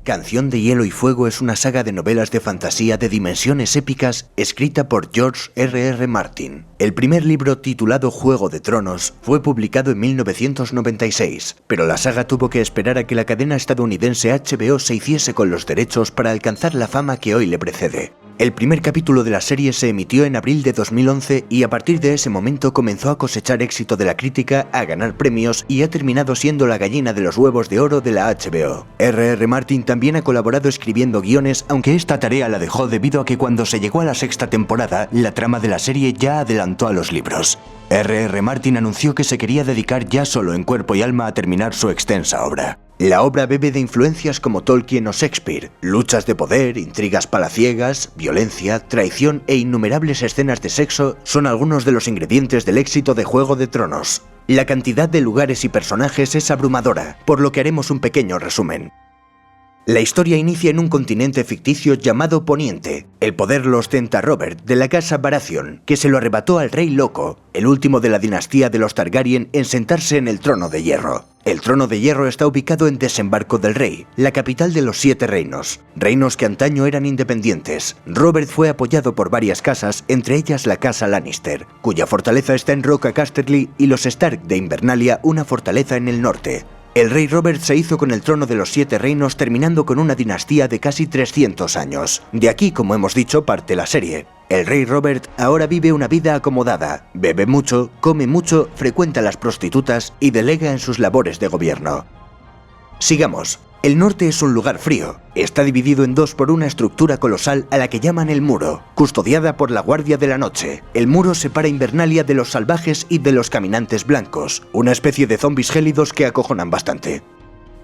Canción de Hielo y Fuego es una saga de novelas de fantasía de dimensiones épicas escrita por George R.R. Martin. El primer libro, titulado Juego de Tronos, fue publicado en 1996, pero la saga tuvo que esperar a que la cadena estadounidense HBO se hiciese con los derechos para alcanzar la fama que hoy le precede. El primer capítulo de la serie se emitió en abril de 2011 y a partir de ese momento comenzó a cosechar éxito de la crítica, a ganar premios y ha terminado siendo la gallina de los huevos de oro de la HBO. R.R. Martin también ha colaborado escribiendo guiones, aunque esta tarea la dejó debido a que cuando se llegó a la sexta temporada, la trama de la serie ya adelantó a los libros. R.R. Martin anunció que se quería dedicar ya solo en cuerpo y alma a terminar su extensa obra. La obra bebe de influencias como Tolkien o Shakespeare, luchas de poder, intrigas palaciegas, violencia, traición e innumerables escenas de sexo son algunos de los ingredientes del éxito de Juego de Tronos. La cantidad de lugares y personajes es abrumadora, por lo que haremos un pequeño resumen. La historia inicia en un continente ficticio llamado Poniente. El poder lo ostenta Robert, de la casa Baratheon, que se lo arrebató al Rey Loco, el último de la dinastía de los Targaryen en sentarse en el Trono de Hierro. El Trono de Hierro está ubicado en Desembarco del Rey, la capital de los Siete Reinos, reinos que antaño eran independientes. Robert fue apoyado por varias casas, entre ellas la casa Lannister, cuya fortaleza está en Roca Casterly, y los Stark de Invernalia, una fortaleza en el norte. El rey Robert se hizo con el trono de los Siete Reinos, terminando con una dinastía de casi 300 años. De aquí, como hemos dicho, parte la serie. El rey Robert ahora vive una vida acomodada, bebe mucho, come mucho, frecuenta las prostitutas y delega en sus labores de gobierno. Sigamos. El norte es un lugar frío. Está dividido en dos por una estructura colosal a la que llaman el Muro, custodiada por la Guardia de la Noche. El Muro separa Invernalia de los salvajes y de los caminantes blancos, una especie de zombies gélidos que acojonan bastante.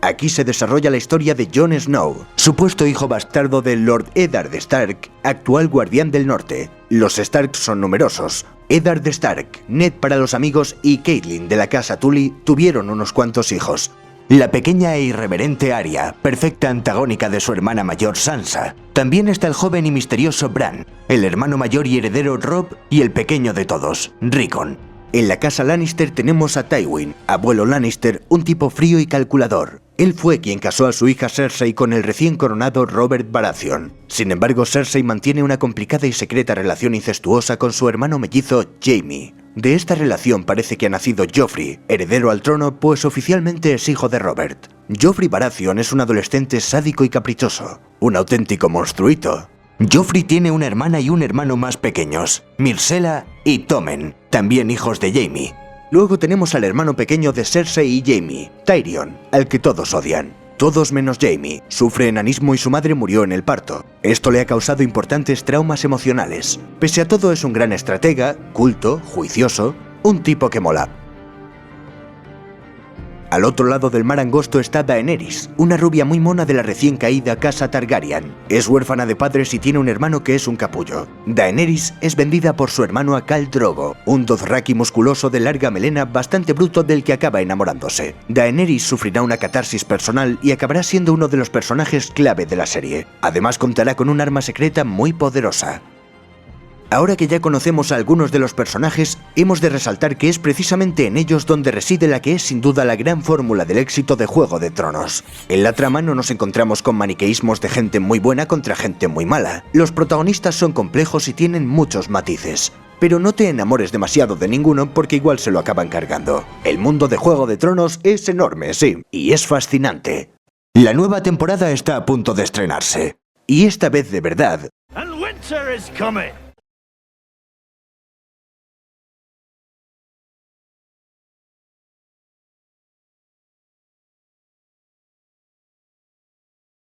Aquí se desarrolla la historia de Jon Snow, supuesto hijo bastardo de Lord Eddard Stark, actual guardián del norte. Los Stark son numerosos. Eddard Stark, Ned para los amigos y Catelyn de la casa Tully tuvieron unos cuantos hijos. La pequeña e irreverente Arya, perfecta antagónica de su hermana mayor Sansa. También está el joven y misterioso Bran, el hermano mayor y heredero Robb y el pequeño de todos, Rickon. En la casa Lannister tenemos a Tywin, abuelo Lannister, un tipo frío y calculador. Él fue quien casó a su hija Cersei con el recién coronado Robert Baratheon. Sin embargo, Cersei mantiene una complicada y secreta relación incestuosa con su hermano mellizo Jaime. De esta relación parece que ha nacido Joffrey, heredero al trono, pues oficialmente es hijo de Robert. Joffrey Baratheon es un adolescente sádico y caprichoso, un auténtico monstruito. Joffrey tiene una hermana y un hermano más pequeños, Myrcella y Tommen, también hijos de Jaime. Luego tenemos al hermano pequeño de Cersei y Jaime, Tyrion, al que todos odian. Todos menos Jaime, sufre enanismo y su madre murió en el parto. Esto le ha causado importantes traumas emocionales. Pese a todo es un gran estratega, culto, juicioso, un tipo que mola. Al otro lado del mar angosto está Daenerys, una rubia muy mona de la recién caída casa Targaryen. Es huérfana de padres y tiene un hermano que es un capullo. Daenerys es vendida por su hermano a Khal Drogo, un dothraki musculoso de larga melena bastante bruto del que acaba enamorándose. Daenerys sufrirá una catarsis personal y acabará siendo uno de los personajes clave de la serie. Además contará con un arma secreta muy poderosa. Ahora que ya conocemos a algunos de los personajes, hemos de resaltar que es precisamente en ellos donde reside la que es sin duda la gran fórmula del éxito de Juego de Tronos. En la trama no nos encontramos con maniqueísmos de gente muy buena contra gente muy mala. Los protagonistas son complejos y tienen muchos matices. Pero no te enamores demasiado de ninguno porque igual se lo acaban cargando. El mundo de Juego de Tronos es enorme, sí, y es fascinante. La nueva temporada está a punto de estrenarse. Y esta vez de verdad. And winter is coming.